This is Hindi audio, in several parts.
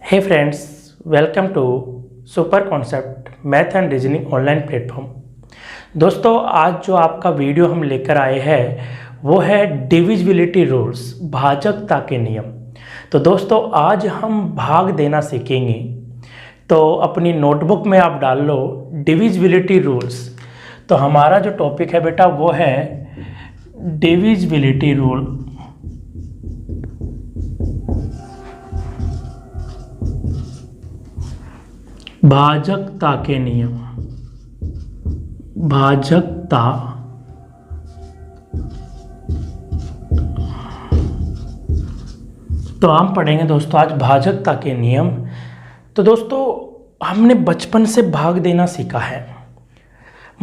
Hey friends, welcome to super concept math and reasoning online platform. दोस्तों, आज जो आपका वीडियो हम लेकर आए हैं वो है डिविजिबिलिटी रूल्स, भाजकता के नियम। तो दोस्तों, आज हम भाग देना सीखेंगे। तो अपनी नोटबुक में आप डाल लो डिविजिबिलिटी रूल्स। तो हमारा जो टॉपिक है बेटा वो है डिविजिबिलिटी रूल। भाजकता के नियम, भाजकता तो हम पढ़ेंगे दोस्तों आज भाजकता के नियम। तो दोस्तों, हमने बचपन से भाग देना सीखा है।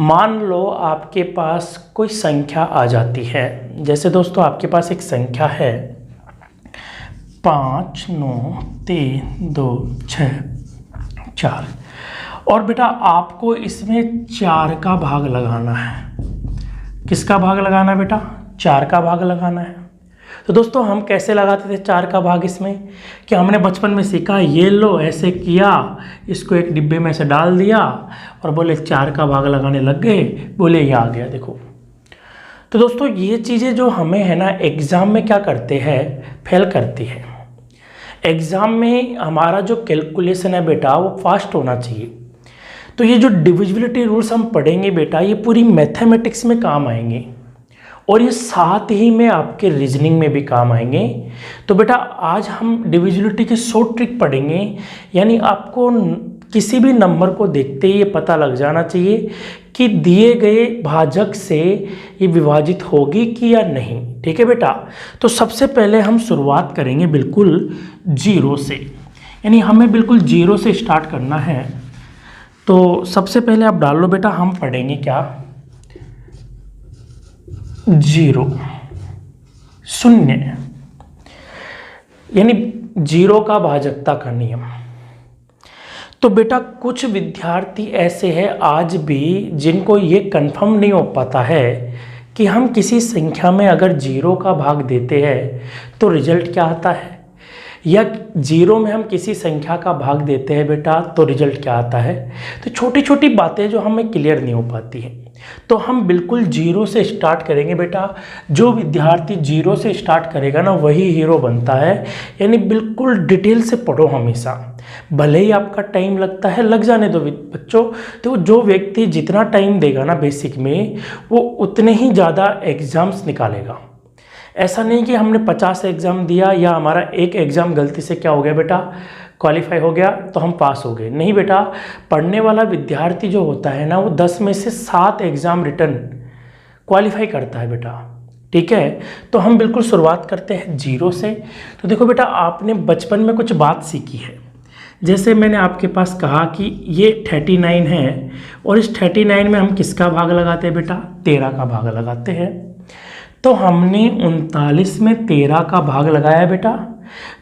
मान लो आपके पास कोई संख्या आ जाती है, जैसे दोस्तों आपके पास एक संख्या है 5 9 3 2 6 4, और बेटा आपको इसमें 4 का भाग लगाना है। किसका भाग लगाना है बेटा? 4 का भाग लगाना है। तो दोस्तों, हम कैसे लगाते थे 4 का भाग इसमें कि हमने बचपन में सीखा, ये लो ऐसे किया, इसको एक डिब्बे में से डाल दिया और बोले 4 का भाग लगाने लग गए, बोले ये आ गया देखो। तो दोस्तों, ये चीज़ें जो हमें है ना एग्ज़ाम में क्या करते हैं, फेल करती है। एग्ज़ाम में हमारा जो कैलकुलेशन है बेटा वो फास्ट होना चाहिए। तो ये जो डिविजिबिलिटी रूल्स हम पढ़ेंगे बेटा, ये पूरी मैथमेटिक्स में काम आएंगे और ये साथ ही में आपके रीजनिंग में भी काम आएंगे। तो बेटा आज हम डिविजिबिलिटी की शॉर्ट ट्रिक पढ़ेंगे, यानी आपको किसी भी नंबर को देखते ही ये पता लग जाना चाहिए कि दिए गए भाजक से ये विभाजित होगी कि या नहीं। ठीक है बेटा? तो सबसे पहले हम शुरुआत करेंगे बिल्कुल 0 से, यानी हमें बिल्कुल 0 से स्टार्ट करना है। तो सबसे पहले आप डाल लो बेटा, हम पढ़ेंगे क्या? 0 शून्य, यानी 0 का भाजकता का नियम। तो बेटा कुछ विद्यार्थी ऐसे हैं आज भी जिनको ये कंफर्म नहीं हो पाता है कि हम किसी संख्या में अगर 0 का भाग देते हैं तो रिजल्ट क्या आता है, या 0 में हम किसी संख्या का भाग देते हैं बेटा तो रिजल्ट क्या आता है। तो छोटी छोटी बातें जो हमें क्लियर नहीं हो पाती हैं, तो हम बिल्कुल 0 से स्टार्ट करेंगे बेटा। जो विद्यार्थी 0 से स्टार्ट करेगा ना वही हीरो बनता है, यानी बिल्कुल डिटेल से पढ़ो हमेशा। भले ही आपका टाइम लगता है, लग जाने दो बच्चों। तो जो व्यक्ति जितना टाइम देगा ना बेसिक में, वो उतने ही ज़्यादा एग्ज़ाम्स निकालेगा। ऐसा नहीं कि हमने 50 एग्ज़ाम दिया या हमारा एक एग्ज़ाम गलती से क्या हो गया बेटा, क्वालिफाई हो गया तो हम पास हो गए। नहीं बेटा, पढ़ने वाला विद्यार्थी जो होता है ना वो 10 में से 7 एग्ज़ाम रिटर्न क्वालिफाई करता है बेटा। ठीक है? तो हम बिल्कुल शुरुआत करते हैं 0 से। तो देखो बेटा, आपने बचपन में कुछ बात सीखी है। जैसे मैंने आपके पास कहा कि ये 39 है और इस 39 में हम किसका भाग लगाते हैं बेटा? 13 का भाग लगाते हैं। तो हमने 39 में 13 का भाग लगाया बेटा।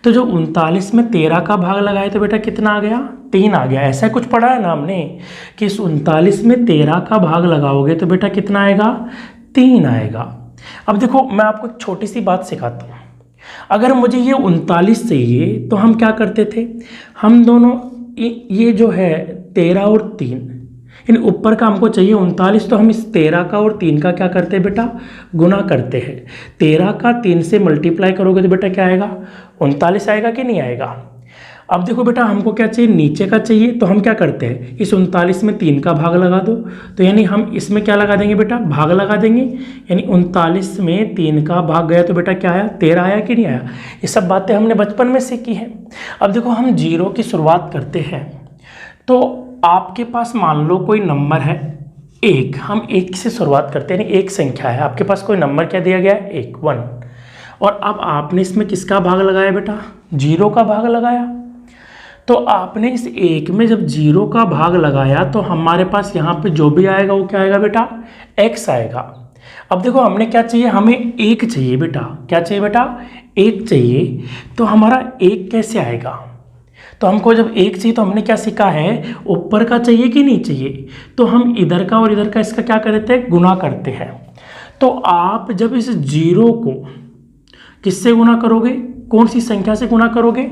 तो जो 39 में 13 का भाग लगाया तो बेटा कितना आ गया? 3 आ गया। ऐसा कुछ पढ़ा है ना हमने कि इस 39 में 13 का भाग लगाओगे तो बेटा कितना आएगा? 3 आएगा। अब देखो, मैं आपको एक छोटी सी बात सिखाता हूँ। अगर मुझे ये 39 चाहिए तो हम क्या करते थे, हम दोनों ये जो है 13 और 3, इन ऊपर का हमको चाहिए 39, तो हम इस 13 का और 3 का क्या करते हैं बेटा? गुना करते हैं। 13 का 3 से मल्टीप्लाई करोगे तो बेटा क्या आएगा? 39 आएगा कि नहीं आएगा? अब देखो बेटा, हमको क्या चाहिए? नीचे का चाहिए। तो हम क्या करते हैं, इस 39 में 3 का भाग लगा दो। तो यानी हम इसमें क्या लगा देंगे बेटा? भाग लगा देंगे। यानी 39 में 3 का भाग गया तो बेटा क्या आया? 13 आया कि नहीं आया? ये सब बातें हमने बचपन में सीखी हैं। अब देखो, हम 0 की शुरुआत करते हैं। तो आपके पास मान लो कोई नंबर है 1, हम 1 से शुरुआत करते हैं। एक संख्या है, आपके पास कोई नंबर क्या दिया गया है? 1। और अब आपने इसमें किसका भाग लगाया बेटा? 0 का भाग लगाया। तो आपने इस 1 में जब 0 का भाग लगाया तो हमारे पास यहाँ पे जो भी आएगा वो क्या आएगा बेटा? x आएगा। अब देखो, हमने क्या चाहिए? हमें 1 चाहिए बेटा। क्या चाहिए बेटा? 1 चाहिए। तो हमारा 1 कैसे आएगा? तो हमको जब 1 चाहिए तो हमने क्या सीखा है? ऊपर का चाहिए कि नहीं चाहिए? तो हम इधर का और इधर का इसका क्या करते हैं? गुना करते हैं। तो आप जब इस 0 को किससे गुना करोगे, कौन सी संख्या से गुना करोगे?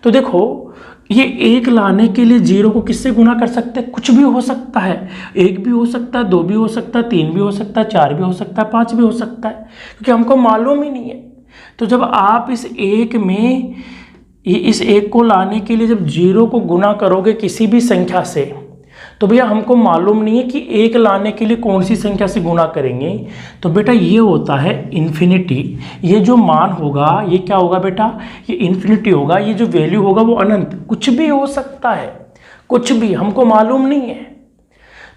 तो देखो ये 1 लाने के लिए 0 को किससे गुना कर सकते हैं? कुछ भी हो सकता है, 1 भी हो सकता है, 2 भी हो सकता है, 3 भी हो सकता है, 4 भी हो सकता है, 5 भी हो सकता है, क्योंकि हमको मालूम ही नहीं है। तो जब आप इस 1 में इस 1 को लाने के लिए जब 0 को गुना करोगे किसी भी संख्या से, तो भैया हमको मालूम नहीं है कि 1 लाने के लिए कौन सी संख्या से गुना करेंगे। तो बेटा ये होता है इन्फिनिटी। ये जो मान होगा ये क्या होगा बेटा? ये इन्फिनिटी होगा। ये जो वैल्यू होगा वो अनंत, कुछ भी हो सकता है, कुछ भी, हमको मालूम नहीं है।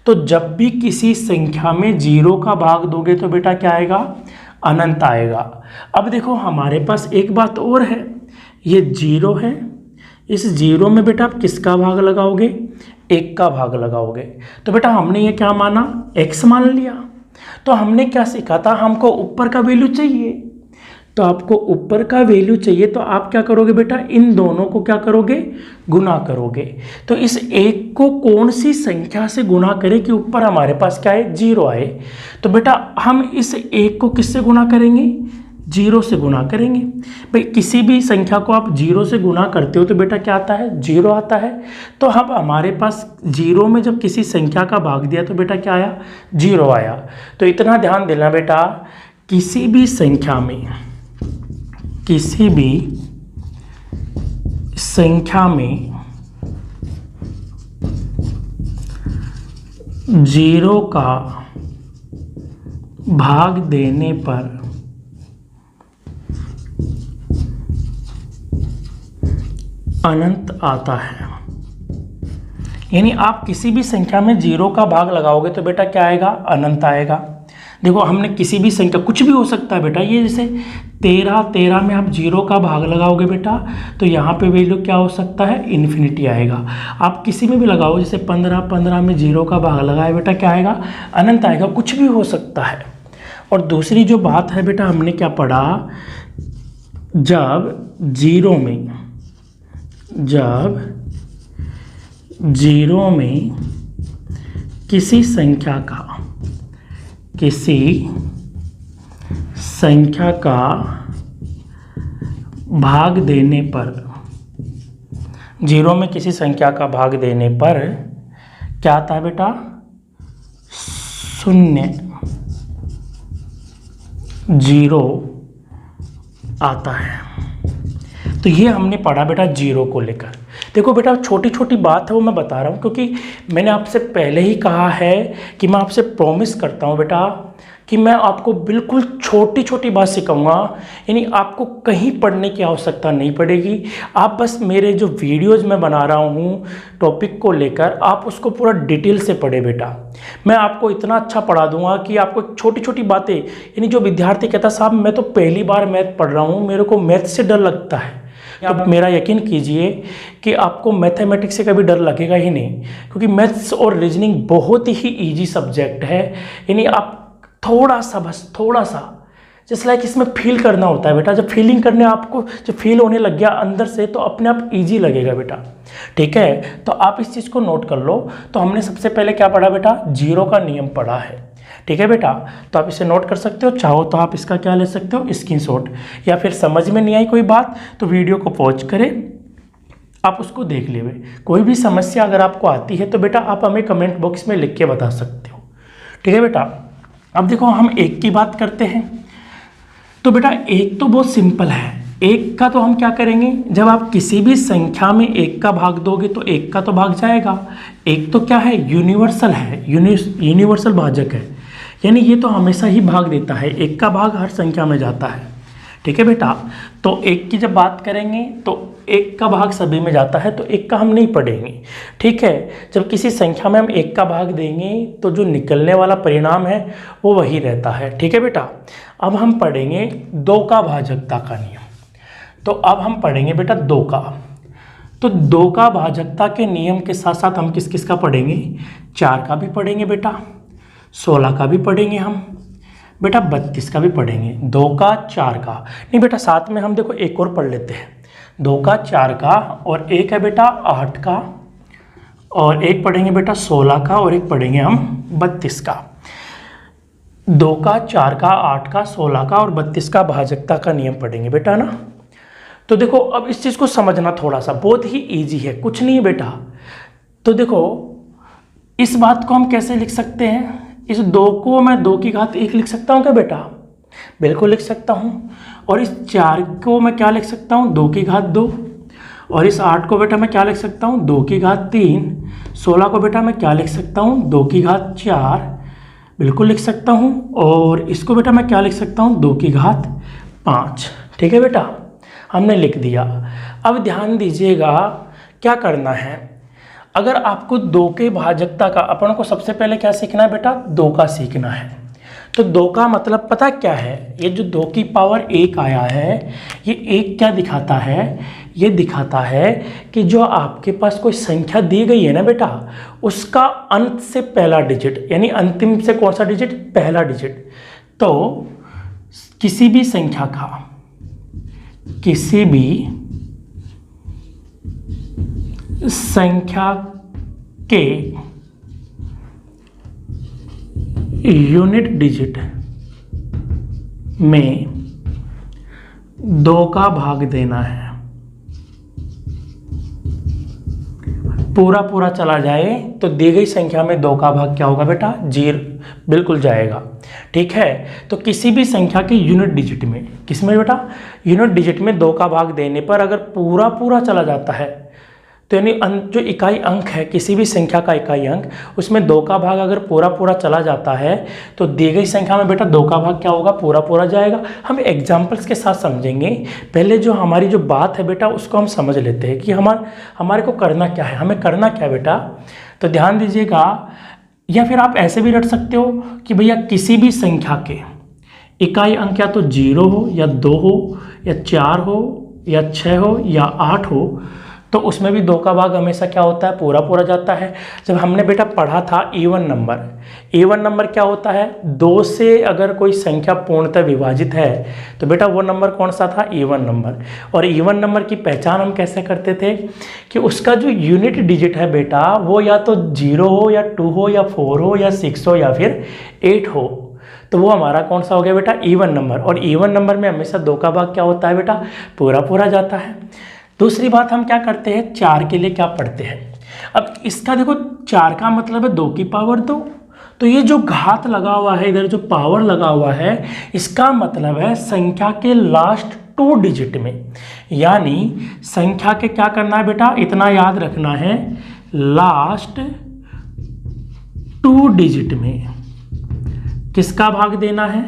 तो जब भी किसी संख्या में 0 का भाग दोगे तो बेटा क्या आएगा? अनंत आएगा। अब देखो हमारे पास एक बात और है, ये 0 है, इस 0 में बेटा आप किसका भाग लगाओगे? 1 का भाग लगाओगे। तो बेटा हमने ये क्या माना? x मान लिया। तो हमने क्या सीखा था? हमको ऊपर का वैल्यू चाहिए। तो आपको ऊपर का वैल्यू चाहिए तो आप क्या करोगे बेटा? इन दोनों को क्या करोगे? गुना करोगे। तो इस 1 को कौन सी संख्या से गुना करें कि ऊपर हमारे पास क्या है? 0 आए। तो बेटा हम इस 1 को किससे गुना करेंगे? 0 से गुना करेंगे। भाई किसी भी संख्या को आप 0 से गुना करते हो तो बेटा क्या आता है? 0 आता है। तो अब हमारे पास 0 में जब किसी संख्या का भाग दिया तो बेटा क्या आया? 0 आया। तो इतना ध्यान देना बेटा, किसी भी संख्या में 0 का भाग देने पर अनंत आता है। यानी आप किसी भी संख्या में 0 का भाग लगाओगे तो बेटा क्या आएगा? अनंत आएगा। देखो हमने किसी भी संख्या, कुछ भी हो सकता है बेटा, ये जैसे 13 में आप 0 का भाग लगाओगे बेटा तो यहाँ पे वैल्यू क्या हो सकता है? इन्फिनिटी आएगा। आप किसी में भी लगाओ, जैसे 15 में 0 का भाग लगाए बेटा क्या आएगा? अनंत आएगा। कुछ भी हो सकता है। और दूसरी जो बात है बेटा, हमने क्या पढ़ा? जब 0 में किसी संख्या का भाग देने पर, 0 में किसी संख्या का भाग देने पर क्या आता है बेटा? 0 आता है। तो ये हमने पढ़ा बेटा 0 को लेकर। देखो बेटा छोटी छोटी बात है वो मैं बता रहा हूँ, क्योंकि मैंने आपसे पहले ही कहा है कि मैं आपसे प्रॉमिस करता हूँ बेटा कि मैं आपको बिल्कुल छोटी छोटी बात सिखाऊंगा। यानी आपको कहीं पढ़ने की आवश्यकता नहीं पड़ेगी। आप बस मेरे जो वीडियोज़ मैं बना रहा हूँ टॉपिक को लेकर, आप उसको पूरा डिटेल से पढ़े बेटा। मैं आपको इतना अच्छा पढ़ा दूंगा कि आपको छोटी छोटी बातें, यानी जो विद्यार्थी कहता साहब मैं तो पहली बार मैथ पढ़ रहा हूँ, मेरे को मैथ से डर लगता है, आप मेरा यकीन कीजिए कि आपको मैथमेटिक्स से कभी डर लगेगा ही नहीं, क्योंकि मैथ्स और रीजनिंग बहुत ही इजी सब्जेक्ट है। यानी आप थोड़ा सा, बस थोड़ा सा, जैसे लाइक इसमें फील करना होता है बेटा। जब फीलिंग करने आपको जब फील होने लग गया अंदर से तो अपने आप इजी लगेगा बेटा। ठीक है, तो आप इस चीज़ को नोट कर लो। तो हमने सबसे पहले क्या पढ़ा बेटा? 0 का नियम पढ़ा है। ठीक है बेटा, तो आप इसे नोट कर सकते हो। चाहो तो आप इसका क्या ले सकते हो? स्क्रीनशॉट। या फिर समझ में नहीं आई कोई बात तो वीडियो को पॉज करें, आप उसको देख ले। कोई भी समस्या अगर आपको आती है तो बेटा आप हमें कमेंट बॉक्स में लिख के बता सकते हो। ठीक है बेटा, अब देखो हम 1 की बात करते हैं। तो बेटा 1 तो बहुत सिंपल है। 1 का तो हम क्या करेंगे? जब आप किसी भी संख्या में 1 का भाग दोगे तो 1 का तो भाग जाएगा। 1 तो क्या है? यूनिवर्सल है, यूनिवर्सल भाजक है। यानी ये तो हमेशा ही भाग देता है। 1 का भाग हर संख्या में जाता है। ठीक है बेटा, तो 1 की जब बात करेंगे तो 1 का भाग सभी में जाता है, तो 1 का हम नहीं पढ़ेंगे। ठीक है, जब किसी संख्या में हम 1 का भाग देंगे तो जो निकलने वाला परिणाम है वो वही रहता है। ठीक है बेटा, अब हम पढ़ेंगे 2 का भाजकता का नियम। तो अब हम पढ़ेंगे बेटा 2 का। तो 2 का भाजकता के नियम के साथ साथ हम किस किस का पढ़ेंगे? 4 का भी पढ़ेंगे बेटा, 16 का भी पढ़ेंगे हम बेटा, 32 का भी पढ़ेंगे। 2 का 4 का नहीं बेटा, साथ में हम देखो एक और पढ़ लेते हैं। 2 का 4 का और एक है बेटा 8 का, और एक पढ़ेंगे बेटा 16 का, और एक पढ़ेंगे हम 32 का। 2 का, 4 का, 8 का, 16 का और 32 का भाजकता का नियम पढ़ेंगे बेटा ना। तो देखो अब इस चीज़ को समझना थोड़ा सा बहुत ही इजी है, कुछ नहीं है बेटा। तो देखो इस बात को हम कैसे लिख सकते हैं, इस 2 को मैं 2 की घात 1 लिख सकता हूँ क्या बेटा? बिल्कुल लिख सकता हूँ। और इस 4 को मैं क्या लिख सकता हूँ, 2 की घात 2। और इस 8 को बेटा मैं क्या लिख सकता हूँ, 2 की घात 3। 16 को बेटा मैं क्या लिख सकता हूँ, 2 की घात 4 बिल्कुल लिख सकता हूँ। और इसको बेटा मैं क्या लिख सकता हूँ, 2 की घात 5। ठीक है बेटा, हमने लिख दिया। अब ध्यान दीजिएगा क्या करना है। अगर आपको 2 के भाजकता का, अपन को सबसे पहले क्या सीखना है बेटा, 2 का सीखना है। तो 2 का मतलब पता क्या है, ये जो 2 की पावर 1 आया है, ये 1 क्या दिखाता है, ये दिखाता है कि जो आपके पास कोई संख्या दी गई है ना बेटा, उसका अंत से पहला डिजिट, यानी अंतिम से कौन सा डिजिट, पहला डिजिट। तो किसी भी संख्या का, किसी भी संख्या के यूनिट डिजिट में 2 का भाग देना है। पूरा पूरा चला जाए तो दी गई संख्या में 2 का भाग क्या होगा बेटा, 0 बिल्कुल जाएगा। ठीक है, तो किसी भी संख्या के यूनिट डिजिट में, किसमें बेटा, यूनिट डिजिट में 2 का भाग देने पर अगर पूरा पूरा चला जाता है, तो यानी जो इकाई अंक है, किसी भी संख्या का इकाई अंक, उसमें 2 का भाग अगर पूरा पूरा चला जाता है तो दी गई संख्या में बेटा 2 का भाग क्या होगा, पूरा पूरा जाएगा। हम एग्जाम्पल्स के साथ समझेंगे। पहले जो हमारी जो बात है बेटा उसको हम समझ लेते हैं कि हमारे को करना क्या है, हमें करना क्या है बेटा। तो ध्यान दीजिएगा, या फिर आप ऐसे भी रट सकते हो कि भैया किसी भी संख्या के इकाई अंक या तो 0 हो या 2 हो या 4 हो या 6 हो या 8 हो, तो उसमें भी 2 का भाग हमेशा क्या होता है, पूरा पूरा जाता है। जब हमने बेटा पढ़ा था इवन नंबर, इवन नंबर क्या होता है, 2 से अगर कोई संख्या पूर्णतः विभाजित है तो बेटा वो नंबर कौन सा था, इवन नंबर। और इवन नंबर की पहचान हम कैसे करते थे कि उसका जो यूनिट डिजिट है बेटा वो या तो 0 हो या 2 हो या 4 हो या 6 हो या फिर 8 हो, तो वो हमारा कौन सा हो गया बेटा, इवन नंबर। और इवन नंबर में हमेशा 2 का भाग क्या होता है बेटा, पूरा पूरा जाता है। दूसरी बात हम क्या करते हैं, 4 के लिए क्या पढ़ते हैं। अब इसका देखो 4 का मतलब है 2 की पावर 2, तो ये जो घात लगा हुआ है इधर, जो पावर लगा हुआ है, इसका मतलब है संख्या के लास्ट 2 डिजिट में, यानी संख्या के क्या करना है बेटा, इतना याद रखना है, लास्ट 2 डिजिट में किसका भाग देना है,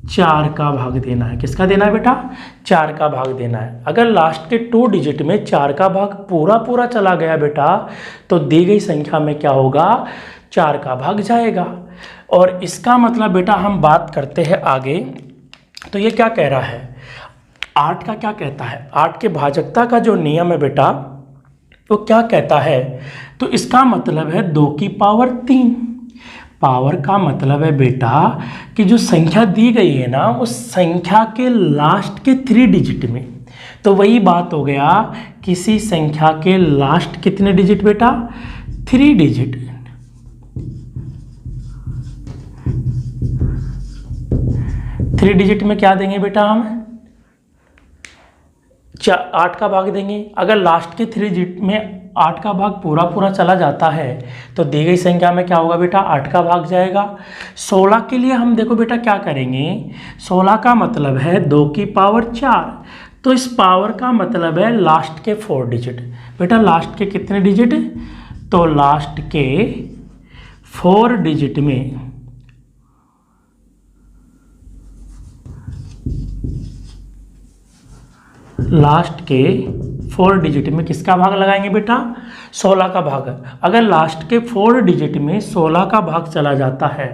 4 का भाग देना है। किसका देना है बेटा, 4 का भाग देना है। अगर लास्ट के 2 डिजिट में 4 का भाग पूरा पूरा चला गया बेटा, तो दी गई संख्या में क्या होगा, 4 का भाग जाएगा। और इसका मतलब बेटा हम बात करते हैं आगे, तो ये क्या कह रहा है, 8 का क्या कहता है, 8 के भाजकता का जो नियम है बेटा वो क्या कहता है, तो इसका मतलब है 2 की पावर 3। पावर का मतलब है बेटा कि जो संख्या दी गई है ना, उस संख्या के लास्ट के 3 डिजिट में, तो वही बात हो गया, किसी संख्या के लास्ट कितने डिजिट बेटा, 3 डिजिट। 3 डिजिट में क्या देंगे बेटा हम, 8 का भाग देंगे। अगर लास्ट के 3 डिजिट में 8 का भाग पूरा पूरा चला जाता है तो दी गई संख्या में क्या होगा बेटा, 8 का भाग जाएगा। 16 के लिए हम देखो बेटा क्या करेंगे, 16 का मतलब है 2 की पावर 4, तो इस पावर का मतलब है लास्ट के 4 डिजिट। बेटा लास्ट के कितने डिजिट, तो लास्ट के 4 डिजिट में लास्ट के 4 डिजिट में किसका भाग लगाएंगे बेटा, 16 का भाग। अगर लास्ट के 4 डिजिट में 16 का भाग चला जाता है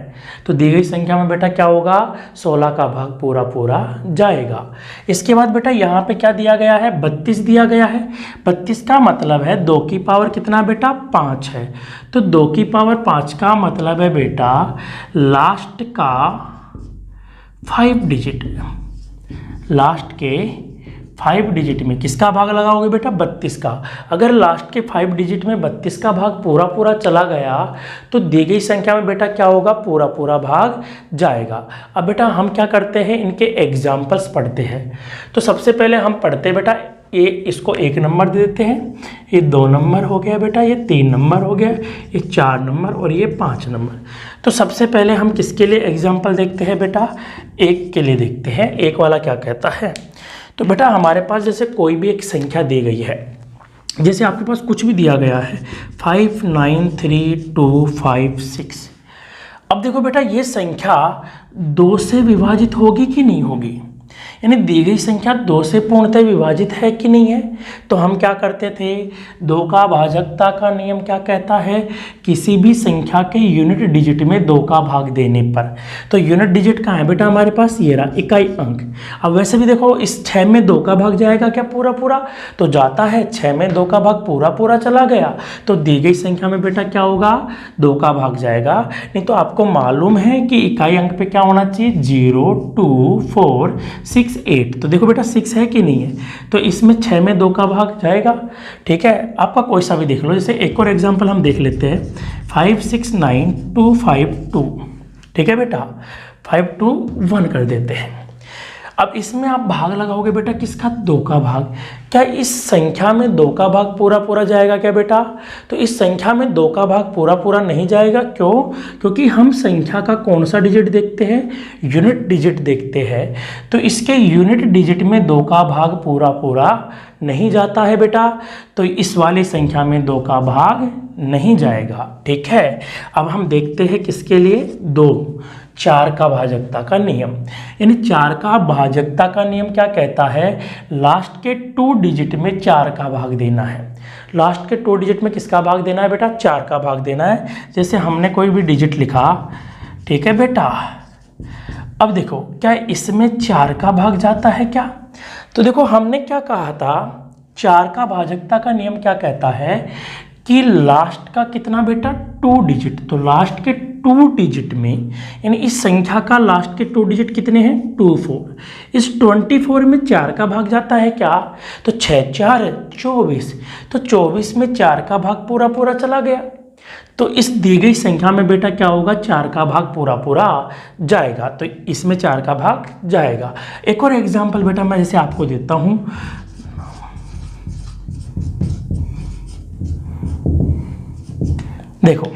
तो दी गई संख्या में बेटा क्या होगा, 16 का भाग पूरा पूरा जाएगा। इसके बाद बेटा यहाँ पे क्या दिया गया है, 32 दिया गया है। 32 का मतलब है 2 की पावर कितना बेटा, 5 है। तो 2 की पावर 5 का मतलब है बेटा लास्ट का 5 डिजिट, लास्ट के 5 डिजिट में किसका भाग लगाओगे बेटा? 32 का। अगर लास्ट के 5 डिजिट में 32 का भाग पूरा पूरा चला गया तो दी गई संख्या में बेटा क्या होगा? पूरा पूरा भाग जाएगा। अब बेटा हम क्या करते हैं, इनके एग्जाम्पल्स पढ़ते हैं। तो सबसे पहले हम पढ़ते हैं बेटा, ये इसको 1 नंबर दे देते हैं, ये 2 नंबर हो गया बेटा, ये 3 नंबर हो गया, ये 4 नंबर और ये 5 नंबर। तो सबसे पहले हम किसके लिए एग्जाम्पल देखते हैं बेटा? 1 के लिए देखते हैं। 1 वाला क्या कहता है? तो बेटा हमारे पास जैसे कोई भी एक संख्या दी गई है, जैसे आपके पास कुछ भी दिया गया है 5 9 3 2 5 6। अब देखो बेटा ये संख्या 2 से विभाजित होगी कि नहीं होगी, यानी दी गई संख्या 2 से पूर्णतः विभाजित है कि नहीं है। तो हम क्या करते थे, 2 का भाजकता का नियम क्या कहता है? किसी भी संख्या के यूनिट डिजिट में 2 का भाग देने पर। तो यूनिट डिजिट कहाँ है बेटा? हमारे पास ये रहा, इकाई अंक। अब वैसे भी देखो इस 6 में 2 का भाग जाएगा क्या? पूरा पूरा तो जाता है। 6 में 2 का भाग पूरा पूरा चला गया तो दी गई संख्या में बेटा क्या होगा? 2 का भाग जाएगा। नहीं तो आपको मालूम है कि इकाई अंक पे क्या होना चाहिए? 0 2 4 6 8। तो देखो बेटा 6 है कि नहीं है, तो इसमें 6 में 2 का भाग जाएगा। ठीक है, आपका कोई सा भी देख लो। जैसे एक और एग्जांपल हम देख लेते हैं, 5 6 9 2 5 2। ठीक है बेटा, 5 2 1 कर देते हैं। अब इसमें आप भाग लगाओगे बेटा किसका? 2 का भाग। क्या इस संख्या में 2 का भाग पूरा पूरा जाएगा क्या बेटा? तो इस संख्या में 2 का भाग पूरा पूरा नहीं जाएगा। क्यों? क्योंकि हम संख्या का कौन सा डिजिट देखते हैं? यूनिट डिजिट देखते हैं। तो इसके यूनिट डिजिट में 2 का भाग पूरा पूरा नहीं जाता है बेटा, तो इस वाली संख्या में 2 का भाग नहीं जाएगा। ठीक है, अब हम देखते हैं किसके लिए? 4 का भाजकता का नियम। यानी 4 का भाजकता का नियम क्या कहता है? लास्ट के 2 डिजिट में 4 का भाग देना है। लास्ट के 2 डिजिट में किसका भाग देना है बेटा? 4 का भाग देना है। जैसे हमने कोई भी डिजिट लिखा, ठीक है बेटा। अब देखो क्या इसमें 4 का भाग जाता है क्या? तो देखो हमने क्या कहा था, 4 का भाजकता का नियम क्या कहता है कि लास्ट का कितना बेटा? 2 डिजिट। तो लास्ट के 2 डिजिट में, यानी इस संख्या का लास्ट के 2 डिजिट कितने हैं? 24। इस 24 में 4 का भाग जाता है क्या? तो 6 4 24। तो 24 में 4 का भाग पूरा पूरा चला गया। तो इस दी गई संख्या में बेटा क्या होगा? 4 का भाग पूरा पूरा जाएगा। तो इसमें 4 का भाग जाएगा। एक और एग्जाम्पल बेटा मैं जैसे आपको देता हूं, देखो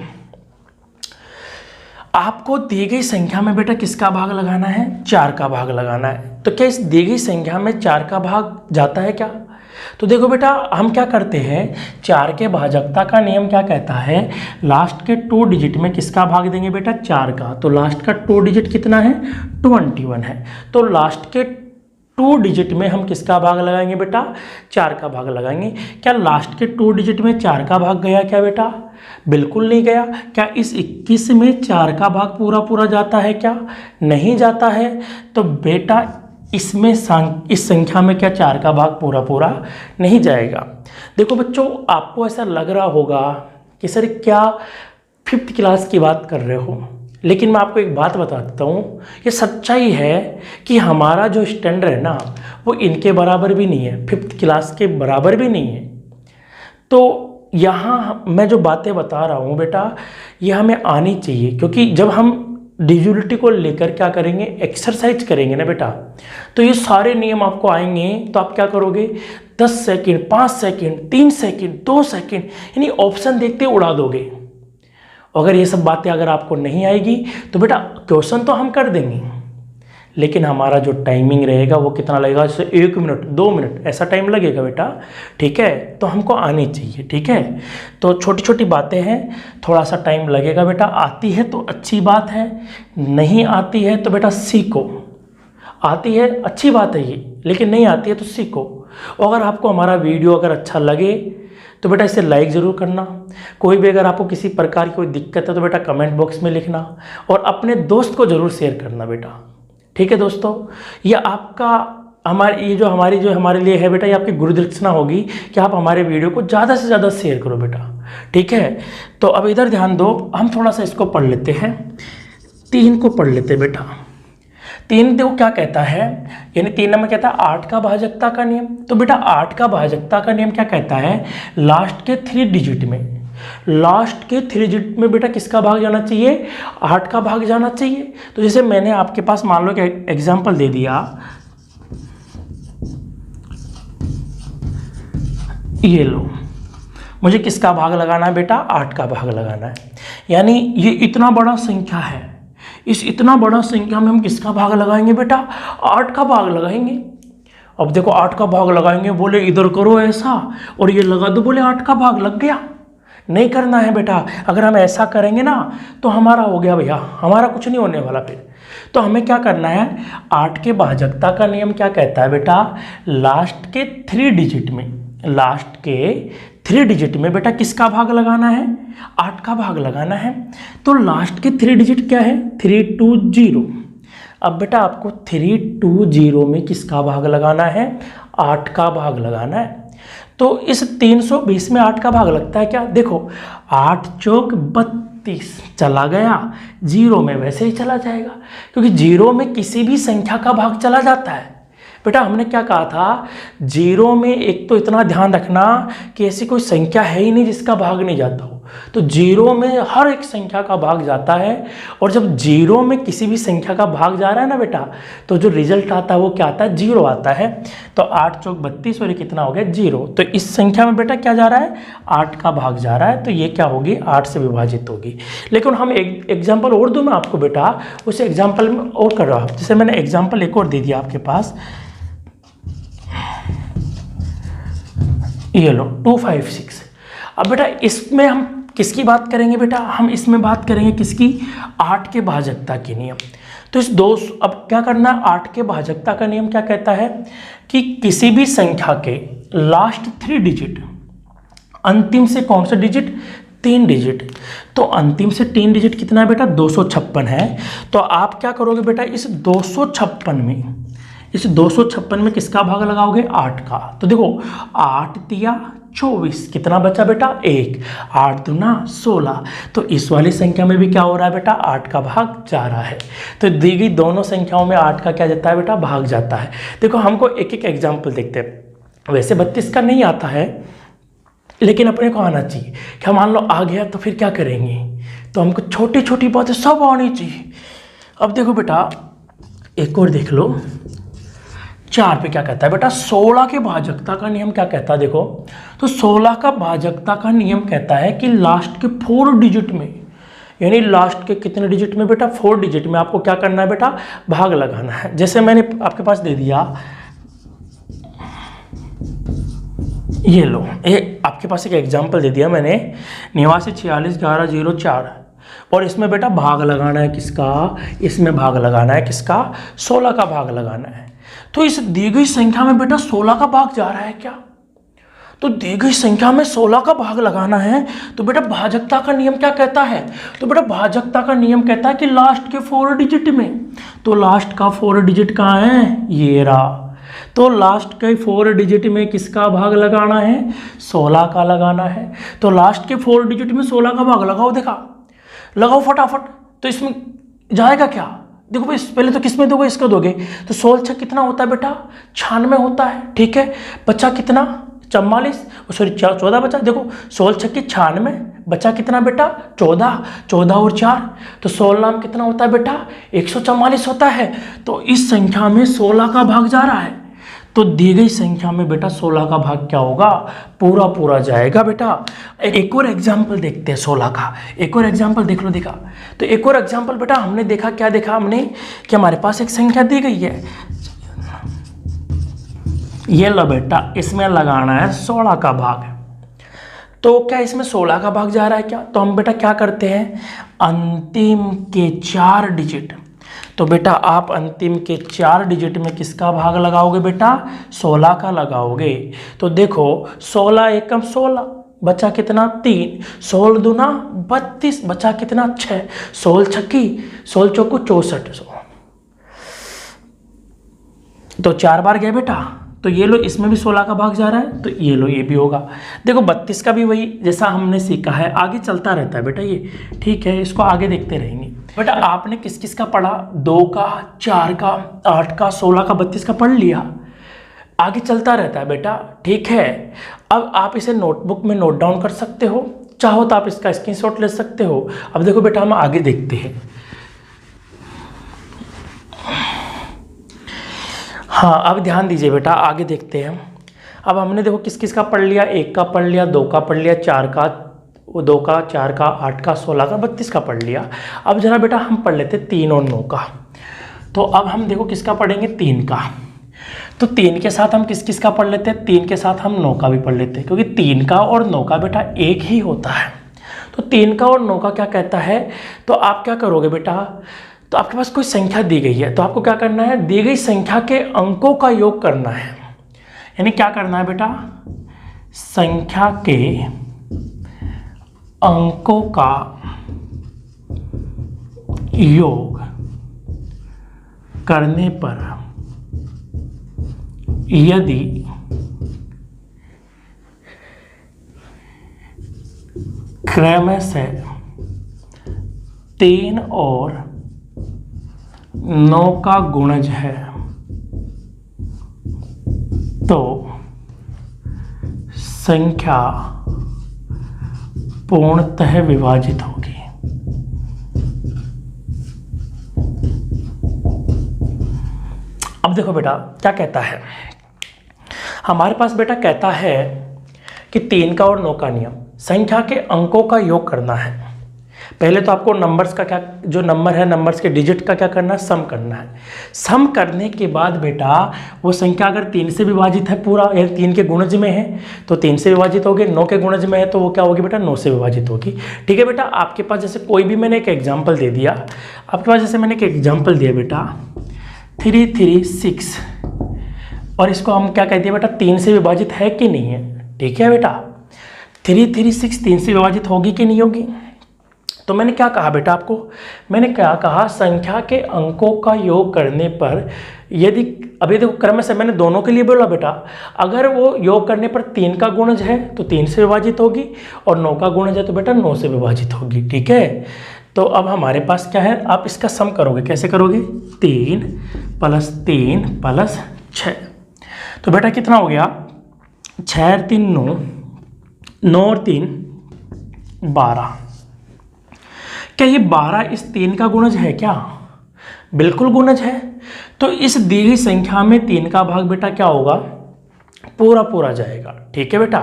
आपको दी गई संख्या में बेटा किसका भाग लगाना है? 4 का भाग लगाना है। तो क्या इस दी गई संख्या में 4 का भाग जाता है क्या? तो देखो बेटा हम क्या करते हैं, 4 के भाजकता का नियम क्या कहता है? लास्ट के 2 डिजिट में किसका भाग देंगे बेटा? 4 का। तो लास्ट का 2 डिजिट कितना है? 21 है। तो लास्ट के 2 डिजिट में हम किसका भाग लगाएंगे बेटा? 4 का भाग लगाएंगे। क्या लास्ट के 2 डिजिट में 4 का भाग गया क्या बेटा? बिल्कुल नहीं गया। क्या इस 21 में 4 का भाग पूरा पूरा जाता है क्या? नहीं जाता है। तो बेटा इसमें इस संख्या में क्या 4 का भाग पूरा पूरा नहीं जाएगा। देखो बच्चों आपको ऐसा लग रहा होगा कि सर क्या 5th क्लास की बात कर रहे हो, लेकिन मैं आपको एक बात बता देता हूँ, ये सच्चाई है कि हमारा जो स्टैंडर्ड है ना वो इनके बराबर भी नहीं है, 5th क्लास के बराबर भी नहीं है। तो यहाँ मैं जो बातें बता रहा हूँ बेटा ये हमें आनी चाहिए, क्योंकि जब हम डिजिटलिटी को लेकर क्या करेंगे, एक्सरसाइज करेंगे ना बेटा, तो ये सारे नियम आपको आएंगे। तो आप क्या करोगे, 10 सेकंड 5 सेकंड 3 सेकंड 2 सेकंड यानी ऑप्शन देखते उड़ा दोगे। अगर ये सब बातें अगर आपको नहीं आएगी तो बेटा क्वेश्चन तो हम कर देंगे, लेकिन हमारा जो टाइमिंग रहेगा वो कितना लगेगा, जैसे 1 मिनट 2 मिनट ऐसा टाइम लगेगा बेटा। ठीक है, तो हमको आनी चाहिए। ठीक है, तो छोटी छोटी बातें हैं, थोड़ा सा टाइम लगेगा बेटा। आती है तो अच्छी बात है, नहीं आती है तो बेटा सीखो। आती है अच्छी बात है ये, लेकिन नहीं आती है तो सीखो। और अगर आपको हमारा वीडियो अगर अच्छा लगे तो बेटा इसे लाइक ज़रूर करना। कोई भी अगर आपको किसी प्रकार की कोई दिक्कत है तो बेटा कमेंट बॉक्स में लिखना, और अपने दोस्त को ज़रूर शेयर करना बेटा। ठीक है दोस्तों, ये आपका हमारी जो हमारे लिए है बेटा, ये आपकी गुरुदक्षिणा होगी कि आप हमारे वीडियो को ज़्यादा से ज़्यादा शेयर करो बेटा। ठीक है, तो अब इधर ध्यान दो, हम थोड़ा सा इसको पढ़ लेते हैं। 3 को पढ़ लेते हैं बेटा। तीन देखो क्या कहता है, यानी 3 नंबर कहता है 8 का भाजकता का नियम। तो बेटा 8 का भाजकता का नियम क्या कहता है, लास्ट के 3 डिजिट में, लास्ट के 3 डिजिट में बेटा किसका भाग जाना चाहिए, 8 का भाग जाना चाहिए। तो जैसे मैंने आपके पास मान लो कि एग्जाम्पल दे दिया, ये लो, मुझे किसका भाग लगाना है बेटा, 8 का भाग लगाना है। यानी ये इतना बड़ा संख्या है, इस इतना बड़ा संख्या में हम किसका भाग लगाएंगे बेटा, 8 का भाग लगाएंगे। अब देखो 8 का भाग लगाएंगे, बोले इधर करो ऐसा और ये लगा दो, बोले 8 का भाग लग गया। नहीं करना है बेटा, अगर हम ऐसा करेंगे ना तो हमारा हो गया भैया, हमारा कुछ नहीं होने वाला फिर। तो हमें क्या करना है, 8 के भाजकता का नियम क्या कहता है बेटा, लास्ट के 3 डिजिट में, लास्ट के 3 डिजिट में बेटा किसका भाग लगाना है, 8 का भाग लगाना है। तो लास्ट के 3 डिजिट क्या है, 320। अब बेटा आपको 320 में किसका भाग लगाना है, 8 का भाग लगाना है। तो इस 320 में 8 का भाग लगता है क्या, देखो 8 चौक 32 चला गया, 0 में वैसे ही चला जाएगा, क्योंकि 0 में किसी भी संख्या का भाग चला जाता है। बेटा हमने क्या कहा था, 0 में एक तो इतना ध्यान रखना कि ऐसी कोई संख्या है ही नहीं जिसका भाग नहीं जाता हो। तो 0 में हर एक संख्या का भाग जाता है, और जब 0 में किसी भी संख्या का भाग जा रहा है ना बेटा, तो जो रिजल्ट आता है वो क्या आता है, 0 आता है। तो 8 चौक 32 और ये कितना हो गया, 0। तो इस संख्या में बेटा क्या जा रहा है, 8 का भाग जा रहा है, तो ये क्या होगी, 8 से विभाजित होगी। लेकिन हम एक एग्जाम्पल और दूँ मैं आपको बेटा, उस एग्जाम्पल में और कर रहा हूँ। जैसे मैंने एग्जाम्पल एक और दे दिया आपके पास, ये लो 256। अब बेटा इसमें हम किसकी बात करेंगे बेटा, हम इसमें बात करेंगे किसकी, 8 के भाजकता के नियम। तो इस दो, अब क्या करना है, 8 के भाजकता का नियम क्या कहता है कि किसी भी संख्या के लास्ट 3 डिजिट, अंतिम से कौन सा डिजिट, 3 डिजिट। तो अंतिम से 3 डिजिट कितना है बेटा, 256 है। तो आप क्या करोगे बेटा, इस 256 में, इस 256 में किसका भाग लगाओगे, 8 का। तो देखो 8 तिया 24, कितना बचा बेटा, 1, 8 दूना 16। तो इस वाली संख्या में भी क्या हो रहा है बेटा, 8 का भाग जा रहा है। तो दी गई दोनों संख्याओं में 8 का क्या जाता है बेटा, भाग जाता है। देखो हमको एक एक एग्जाम्पल देखते हैं। वैसे 32 का नहीं आता है, लेकिन अपने को आना चाहिए। क्या मान लो आ गया तो फिर क्या करेंगे, तो हमको छोटी छोटी बातें सब आनी चाहिए। अब देखो बेटा एक और देख लो, 4 पे क्या कहता है बेटा, 16 के भाजकता का नियम क्या कहता है, देखो तो 16 का भाजकता का नियम कहता है कि लास्ट के 4 डिजिट में, यानी लास्ट के कितने डिजिट में बेटा, 4 डिजिट में आपको क्या करना है बेटा, भाग लगाना है। जैसे मैंने आपके पास दे दिया, ये लो, ये आपके पास एक एग्जाम्पल दे दिया मैंने, 89461104, और इसमें बेटा भाग लगाना है किसका, इसमें भाग लगाना है किसका, 16 का भाग लगाना है। तो इस दी गई संख्या में बेटा 16 का भाग जा रहा है क्या, तो दी गई संख्या में 16 का भाग लगाना है। तो बेटा भाजकता का नियम क्या कहता है, तो बेटा भाजकता का नियम कहता है कि लास्ट के 4 डिजिट में, तो लास्ट का 4 डिजिट कहाँ है, ये रहा। तो लास्ट के 4 डिजिट में किसका भाग लगाना है, 16 का लगाना है। तो लास्ट के 4 डिजिट में 16 का भाग लगाओ, देखा लगाओ फटाफट। तो इसमें जाएगा क्या, देखो भाई पहले तो किस में दोगे, इसका दोगे। तो 16 कितना होता है बेटा, 96 होता है, ठीक है। बचा कितना, 44, सॉरी 14 बचा। देखो 16 की 96, बचा कितना बेटा, 14, 14 और 4, तो 16 में कितना होता है बेटा, 144 होता है। तो इस संख्या में 16 का भाग जा रहा है। तो दी गई संख्या में बेटा 16 का भाग क्या होगा, पूरा पूरा जाएगा बेटा। एक और एग्जाम्पल देखते हैं 16 का, एक और एग्जाम्पल देख लो, देखा। तो एक और एग्जाम्पल बेटा हमने देखा, क्या देखा हमने कि हमारे पास एक संख्या दी गई है, ये लो बेटा, इसमें लगाना है 16 का भाग। तो क्या इसमें 16 का भाग जा रहा है क्या, तो हम बेटा क्या करते हैं, अंतिम के 4 डिजिट, तो बेटा आप अंतिम के 4 डिजिट में किसका भाग लगाओगे बेटा, 16 का लगाओगे। तो देखो 16 एकम 16, बचा कितना 3, 16 दूना 32, बचा कितना 6, 16 छक्की 16 चौको 64, तो 4 बार गए बेटा, तो ये लो इसमें भी 16 का भाग जा रहा है, तो ये लो ये भी होगा। देखो 32 का भी वही जैसा हमने सीखा है, आगे चलता रहता है बेटा ये, ठीक है, इसको आगे देखते रहेंगे। बेटा आपने किस किस का पढ़ा, 2 का, 4 का, 8 का, 16 का, 32 का पढ़ लिया, आगे चलता रहता है बेटा, ठीक है। अब आप इसे नोटबुक में नोट डाउन कर सकते हो, चाहो तो आप इसका स्क्रीनशॉट ले सकते हो। अब देखो बेटा हम आगे देखते हैं। हाँ अब ध्यान दीजिए बेटा, आगे देखते हैं। अब हमने देखो किस किस का पढ़ लिया, 1 का पढ़ लिया, 2 का पढ़ लिया, 4 का, 2 का, 4 का, 8 का, 16 का, 32 का पढ़ लिया। अब जरा बेटा हम पढ़ लेते 3 और 9 का। तो अब हम देखो किसका पढ़ेंगे, 3 का। तो 3 के साथ हम किस किस का पढ़ लेते हैं, 3 के साथ हम 9 का भी पढ़ लेते हैं, क्योंकि 3 का और 9 का बेटा एक ही होता है। तो 3 का और 9 का क्या कहता है, तो आप क्या करोगे बेटा, तो आपके पास कोई संख्या दी गई है, तो आपको क्या करना है, दी गई संख्या के अंकों का योग करना है। यानी क्या करना है बेटा, संख्या के अंकों का योग करने पर यदि क्रमशः 3 और 9 का गुणज है तो संख्या पूर्णतः विभाजित होगी। अब देखो बेटा क्या कहता है, हमारे पास बेटा कहता है कि 3 का और 9 का नियम, संख्या के अंकों का योग करना है। पहले तो आपको नंबर्स का क्या, जो नंबर है नंबर्स के डिजिट का क्या करना है, सम करना है। सम करने के बाद बेटा वो संख्या अगर 3 से विभाजित है पूरा, या 3 के गुणज में है तो 3 से विभाजित होगी, 9 के गुणज में है तो वो क्या होगी बेटा, 9 से विभाजित होगी। ठीक है बेटा, आपके पास जैसे कोई भी मैंने एक एग्जाम्पल दे दिया, आपके पास जैसे मैंने एक एग्जाम्पल दिया बेटा 336, और इसको हम क्या कहते हैं बेटा, 3 से विभाजित है कि नहीं है। ठीक है बेटा, 336 3 से विभाजित होगी कि नहीं होगी। तो मैंने क्या कहा बेटा आपको, मैंने क्या कहा, संख्या के अंकों का योग करने पर यदि, अभी देखो क्रम से मैंने दोनों के लिए बोला बेटा, अगर वो योग करने पर 3 का गुणज है तो 3 से विभाजित होगी, और 9 का गुणज है तो बेटा 9 से विभाजित होगी। ठीक है, तो अब हमारे पास क्या है, आप इसका सम करोगे, कैसे करोगे, 3 + 3 + 6, तो बेटा कितना हो गया, 6 और 3 9, 9 और 3 12। क्या ये 12 इस 3 का गुणज है क्या, बिल्कुल गुणज है। तो इस दी गई संख्या में 3 का भाग बेटा क्या होगा, पूरा पूरा जाएगा। ठीक है बेटा,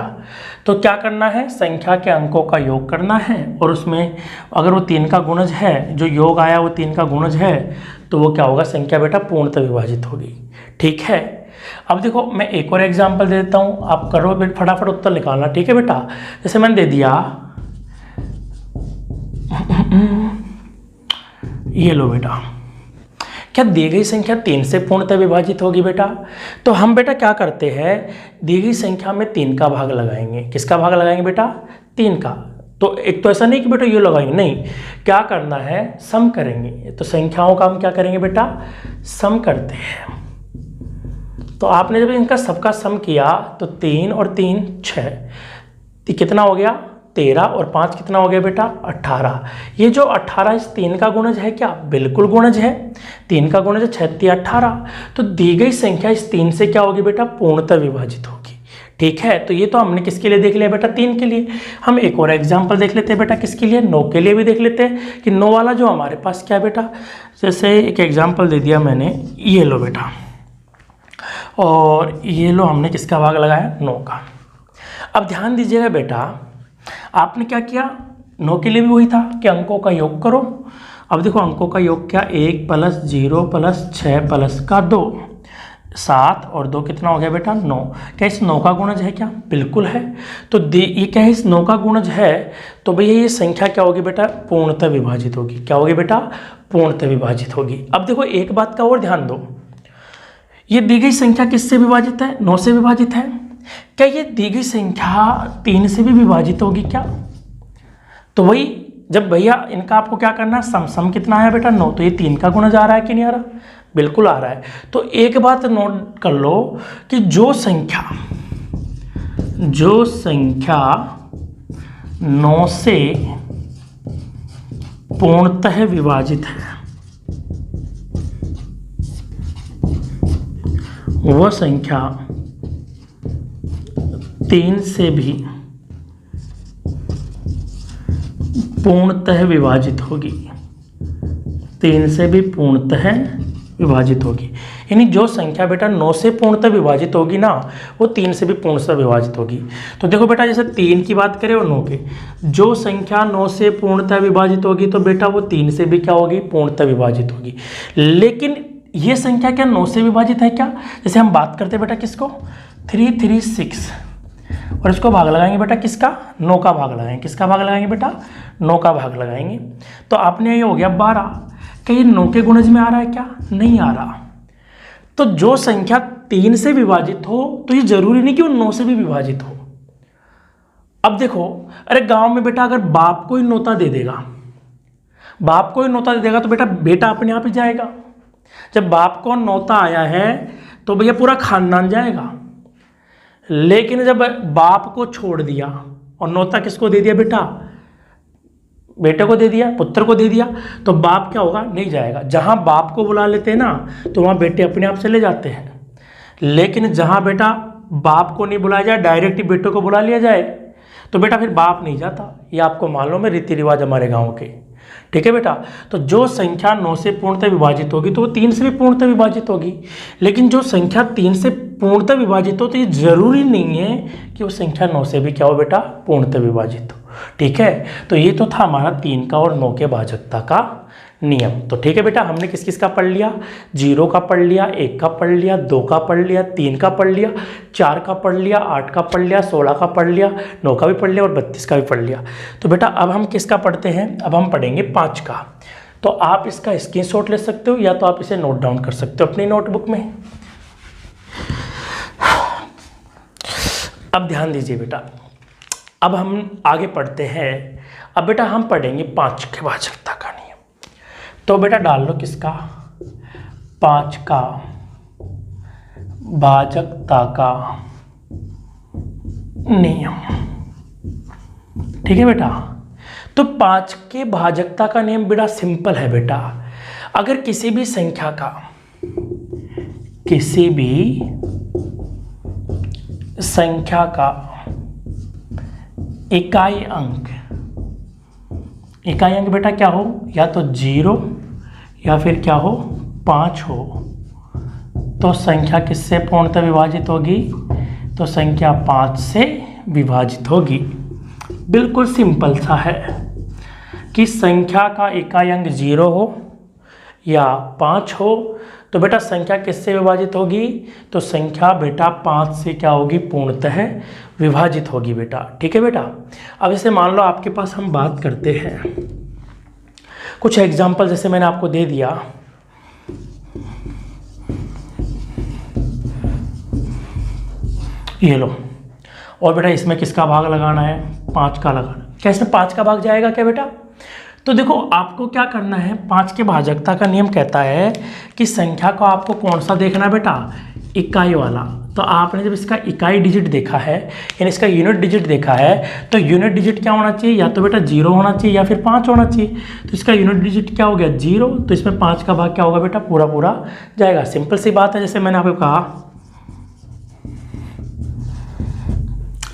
तो क्या करना है, संख्या के अंकों का योग करना है, और उसमें अगर वो 3 का गुणज है, जो योग आया वो 3 का गुणज है, तो वो क्या होगा, संख्या बेटा पूर्णतः विभाजित होगी। ठीक है, अब देखो मैं एक और एग्जांपल दे देता हूँ, आप करो फटाफट उत्तर निकालना। ठीक है बेटा, जैसे मैंने दे दिया, ये लो बेटा, क्या दी गई संख्या 3 से पूर्णतः विभाजित होगी बेटा। तो हम बेटा क्या करते हैं, दी गई संख्या में 3 का भाग लगाएंगे। किसका भाग लगाएंगे बेटा, 3 का। तो एक तो ऐसा नहीं कि बेटा ये लगाएंगे, नहीं, क्या करना है, सम करेंगे। तो संख्याओं का हम क्या करेंगे बेटा, सम करते हैं। तो आपने जब इनका सबका सम किया तो 3 और 3 6, तो कितना हो गया, 13, और 5 कितना हो गया बेटा, 18। ये जो 18 इस 3 का गुणज है क्या, बिल्कुल गुणज है। 3 का गुणज है 6 × 18, तो दी गई संख्या इस 3 से क्या होगी बेटा, पूर्णतः विभाजित होगी। ठीक है, तो ये तो हमने किसके लिए देख लिया बेटा, 3 के लिए। हम एक और एग्जाम्पल देख लेते हैं बेटा, किसके लिए, 9 के लिए भी देख लेते हैं कि 9 वाला जो हमारे पास क्या है बेटा, जैसे एक एग्जाम्पल दे दिया मैंने, ये लो बेटा, और ये लो हमने किसका भाग लगाया, 9 का। अब ध्यान दीजिएगा बेटा, आपने क्या किया, 9 के लिए भी वही था कि अंकों का योग करो। अब देखो अंकों का योग क्या, 1 + 0 + 6 + 2, 7 और 2 कितना हो गया बेटा, 9। क्या इस 9 का गुणज है क्या, बिल्कुल है। तो ये क्या है, इस 9 का गुणज है, तो भैया ये संख्या क्या होगी बेटा, पूर्णतः विभाजित होगी। क्या होगी बेटा, पूर्णतः विभाजित होगी। अब देखो एक बात का और ध्यान दो, ये दी गई संख्या किससे विभाजित है, 9 से विभाजित है। क्या ये दी गई संख्या 3 से भी विभाजित होगी क्या, तो वही जब भैया इनका आपको क्या करना है, सम कितना आया बेटा, 9, तो ये 3 का गुणज आ रहा है कि नहीं आ रहा, बिल्कुल आ रहा है। तो एक बात नोट कर लो कि जो संख्या 9 से पूर्णतः विभाजित है वह संख्या 3 से भी पूर्णतः विभाजित होगी। 3 से भी पूर्णतः विभाजित होगी, यानी जो संख्या बेटा 9 से पूर्णतः विभाजित होगी ना, वो 3 से भी पूर्णतः विभाजित होगी। तो देखो बेटा, जैसे 3 की बात करें और 9 की, जो संख्या 9 से पूर्णतः विभाजित होगी तो बेटा वो 3 से भी क्या होगी, पूर्णतः विभाजित होगी। लेकिन ये संख्या क्या 9 से विभाजित है क्या? जैसे हम बात करते हैं बेटा किसको, 336, और इसको भाग लगाएंगे बेटा किसका, 9 का भाग लगाएंगे। किसका भाग लगाएंगे बेटा, 9 का भाग लगाएंगे। तो आपने ये हो गया 12। क्या ये 9 के गुणज में आ रहा है क्या? नहीं आ रहा। तो जो संख्या 3 से विभाजित हो तो ये जरूरी नहीं कि वो 9 से भी विभाजित हो। अब देखो, अरे गांव में बेटा अगर बाप को ही नोता दे देगा, बाप को ही नोता दे देगा तो बेटा अपने आप ही जाएगा। जब बाप को नोता आया है तो भैया पूरा खानदान जाएगा। लेकिन जब बाप को छोड़ दिया और नोता किसको दे दिया बेटा, बेटे को दे दिया, पुत्र को दे दिया, तो बाप क्या होगा, नहीं जाएगा। जहां बाप को बुला लेते हैं ना तो वहां बेटे अपने आप चले जाते हैं। लेकिन जहां बेटा बाप को नहीं बुलाया जाए, डायरेक्ट ही बेटे को बुला लिया जाए, तो बेटा फिर बाप नहीं जाता। ये आपको मालूम है रीति रिवाज हमारे गाँव के, ठीक है बेटा। तो जो संख्या 9 से पूर्णतः विभाजित होगी तो वो 3 से भी पूर्णतः विभाजित होगी। लेकिन जो संख्या 3 से पूर्णतः विभाजित हो तो ये जरूरी नहीं है कि वो संख्या 9 से भी क्या हो बेटा, पूर्णतः विभाजित हो, ठीक है। तो ये तो था हमारा 3 का और 9 के भाजकता का नियम। तो ठीक है बेटा, हमने किस किस का पढ़ लिया, 0 का पढ़ लिया, 1 का पढ़ लिया, 2 का पढ़ लिया, 3 का पढ़ लिया, 4 का पढ़ लिया, 8 का पढ़ लिया, 16 का पढ़ लिया, 9 का भी पढ़ लिया और 32 का भी पढ़ लिया। तो बेटा अब हम किसका पढ़ते हैं, अब हम पढ़ेंगे 5 का। तो आप इसका स्क्रीनशॉट ले सकते हो या तो आप इसे नोट डाउन कर सकते हो अपनी नोटबुक में। अब ध्यान दीजिए बेटा, अब हम आगे पढ़ते हैं। अब बेटा हम पढ़ेंगे 5 के भाजकता का नियम। तो बेटा डाल लो किसका, 5 का भाजकता का नियम, ठीक है बेटा। तो 5 के भाजकता का नियम बेटा सिंपल है बेटा। अगर किसी भी संख्या का, किसी भी संख्या का इकाई अंक बेटा क्या हो, या तो 0 या फिर क्या हो, 5 हो, तो संख्या किससे पूर्णतः विभाजित होगी, तो संख्या 5 से विभाजित होगी। बिल्कुल सिंपल सा है कि संख्या का इकाई अंक 0 हो या 5 हो तो बेटा संख्या किससे विभाजित होगी, तो संख्या बेटा 5 से क्या होगी, पूर्णतः विभाजित होगी बेटा, ठीक है बेटा। अब जैसे मान लो आपके पास हम बात करते हैं कुछ एग्जाम्पल, जैसे मैंने आपको दे दिया, ये लो, और बेटा इसमें किसका भाग लगाना है, 5 का लगाना। क्या इसमें 5 का भाग जाएगा क्या बेटा? तो देखो आपको क्या करना है, 5 के भाजकता का नियम कहता है कि संख्या को आपको कौन सा देखना है बेटा, इकाई वाला। तो आपने जब इसका इकाई डिजिट देखा है, यानी इसका यूनिट डिजिट देखा है, तो यूनिट डिजिट क्या होना चाहिए, या तो बेटा 0 होना चाहिए या फिर 5 होना चाहिए। तो इसका यूनिट डिजिट क्या हो गया, 0, तो इसमें 5 का भाग क्या होगा बेटा, पूरा पूरा जाएगा। सिंपल सी बात है, जैसे मैंने आपको कहा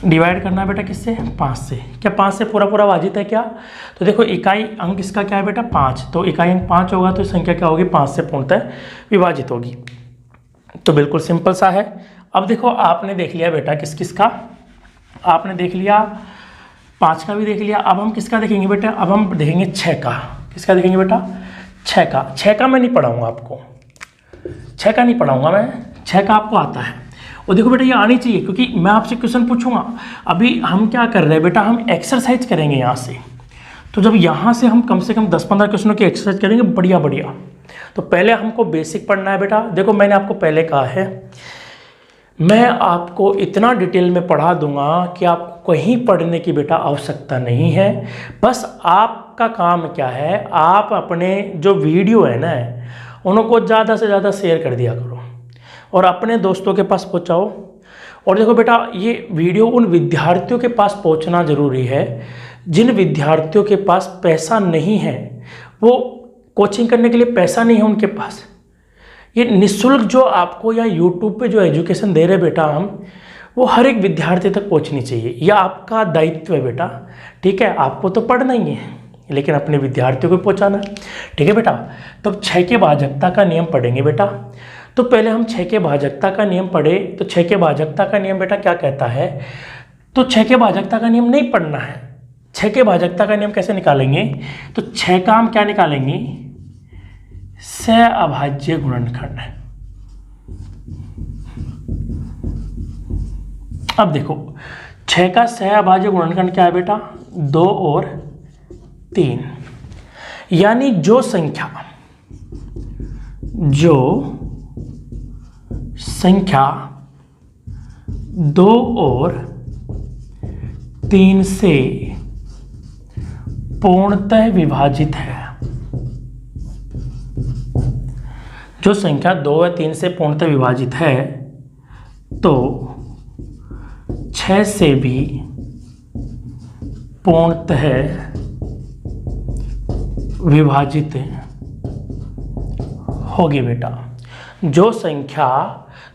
डिवाइड करना है बेटा किससे, 5 से। क्या 5 से पूरा पूरा विभाजित है क्या? तो देखो इकाई अंक इसका क्या है बेटा, 5, तो इकाई अंक 5 होगा तो संख्या क्या होगी, 5 से पूर्णतः विभाजित होगी। तो बिल्कुल सिंपल सा है। अब देखो आपने देख लिया बेटा किस किस का, आपने देख लिया 5 का भी देख लिया। अब हम किसका देखेंगे बेटा, अब हम देखेंगे 6 का। किसका देखेंगे बेटा, 6 का। 6 का मैं नहीं पढ़ाऊँगा आपको, 6 का नहीं पढ़ाऊँगा मैं, 6 का आपको आता है। और देखो बेटा ये आनी चाहिए, क्योंकि मैं आपसे क्वेश्चन पूछूंगा। अभी हम क्या कर रहे हैं बेटा, हम एक्सरसाइज करेंगे यहाँ से। तो जब यहाँ से हम कम से कम 10-15 क्वेश्चनों की एक्सरसाइज करेंगे बढ़िया बढ़िया। तो पहले हमको बेसिक पढ़ना है बेटा। देखो मैंने आपको पहले कहा है, मैं आपको इतना डिटेल में पढ़ा दूंगा कि आपको कहीं पढ़ने की बेटा आवश्यकता नहीं है। बस आपका काम क्या है, आप अपने जो वीडियो है ना, उनको ज़्यादा से ज़्यादा शेयर कर दिया करो और अपने दोस्तों के पास पहुँचाओ। और देखो बेटा, ये वीडियो उन विद्यार्थियों के पास पहुँचना ज़रूरी है जिन विद्यार्थियों के पास पैसा नहीं है, वो कोचिंग करने के लिए पैसा नहीं है उनके पास। ये निःशुल्क जो आपको या यूट्यूब पे जो एजुकेशन दे रहे बेटा हम, वो हर एक विद्यार्थी तक पहुंचनी चाहिए। यह आपका दायित्व है बेटा, ठीक है। आपको तो पढ़ना ही है लेकिन अपने विद्यार्थियों को पहुंचाना है, ठीक है बेटा। तो 6 के भाजकता का नियम पढ़ेंगे बेटा। तो पहले हम 6 के भाजकता का नियम पढ़े। तो 6 के भाजकता का नियम बेटा क्या कहता है? तो 6 के भाजकता का नियम नहीं पढ़ना है। 6 के भाजकता का नियम कैसे निकालेंगे? तो 6 का हम क्या निकालेंगे? सहअभाज्य गुणनखंड। अब देखो 6 का सहअभाज्य गुणनखंड क्या है बेटा? 2 और 3। यानी जो संख्या 2 और 3 से पूर्णतः विभाजित है, जो संख्या 2 और 3 से पूर्णतः विभाजित है, तो 6 से भी पूर्णतः विभाजित होगी बेटा। जो संख्या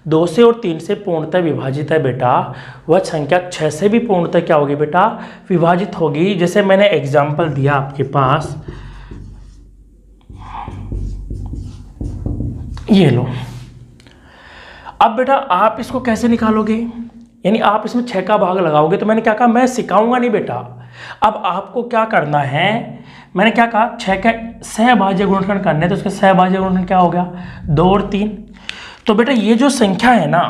2 से और 3 से पूर्णतः विभाजित है बेटा, वह संख्या 6 से भी पूर्णतः क्या होगी बेटा? विभाजित होगी। जैसे मैंने एग्जाम्पल दिया आपके पास, ये लो। अब बेटा आप इसको कैसे निकालोगे? यानी आप इसमें 6 का भाग लगाओगे। तो मैंने क्या कहा, मैं सिखाऊंगा नहीं बेटा। अब आपको क्या करना है, मैंने क्या कहा, 6 का सहभाज्य गुणनखंड करने हैं, तो उसका सहभाज्य गुणनखंड क्या हो गया? 2 और 3। तो बेटा ये जो संख्या है ना,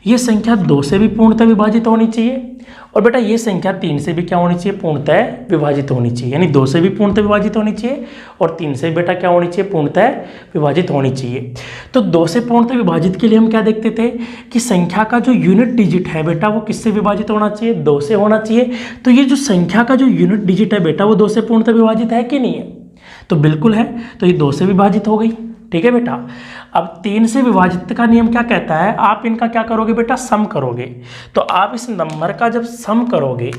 ये संख्या 2 से भी पूर्णतः विभाजित होनी चाहिए, और बेटा ये संख्या 3 से भी क्या होनी चाहिए? पूर्णतः विभाजित होनी चाहिए। यानी 2 से भी पूर्णतः विभाजित होनी चाहिए और 3 से बेटा क्या होनी चाहिए? पूर्णतः विभाजित होनी चाहिए। तो 2 से पूर्णतः विभाजित के लिए हम क्या देखते थे कि संख्या का जो यूनिट डिजिट है बेटा, वो किससे विभाजित होना चाहिए? 2 से होना चाहिए। तो ये जो संख्या का जो यूनिट डिजिट है बेटा, वो 2 से पूर्णतः विभाजित है कि नहीं है? तो बिल्कुल है। तो ये 2 से विभाजित हो गई, ठीक है बेटा। अब 3 से विभाजित का नियम क्या कहता है? आप इनका क्या करोगे बेटा? सम करोगे। तो आप इस नंबर का जब सम करोगे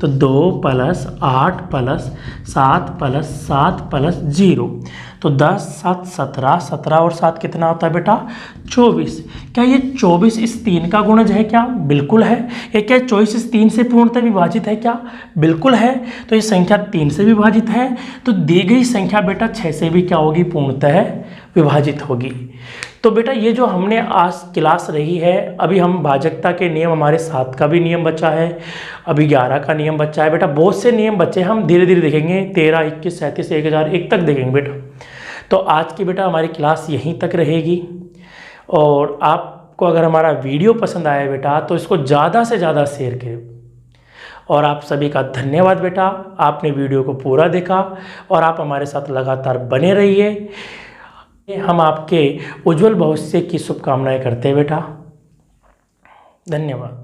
तो 2 + 8 + 7 + 7 + 0, तो 10 7 17, 17 और 7 कितना होता है बेटा? 24। क्या ये 24 इस 3 का गुणज है क्या? बिल्कुल है। ये क्या 24 इस 3 से पूर्णतः विभाजित है क्या? बिल्कुल है। तो ये संख्या 3 से विभाजित है, तो दी गई संख्या बेटा 6 से भी क्या होगी? पूर्णतः विभाजित होगी। तो बेटा ये जो हमने आज क्लास रही है, अभी हम भाजकता के नियम, हमारे 7 का भी नियम बचा है, अभी 11 का नियम बचा है बेटा, बहुत से नियम बचे हैं। हम धीरे धीरे देखेंगे, 13, 21, 37, 1001 तक देखेंगे बेटा। तो आज की बेटा हमारी क्लास यहीं तक रहेगी। और आपको अगर हमारा वीडियो पसंद आया बेटा, तो इसको ज़्यादा से ज़्यादा शेयर करें। और आप सभी का धन्यवाद बेटा, आपने वीडियो को पूरा देखा और आप हमारे साथ लगातार बने रहिए। हम आपके उज्जवल भविष्य की शुभकामनाएं करते हैं बेटा। धन्यवाद।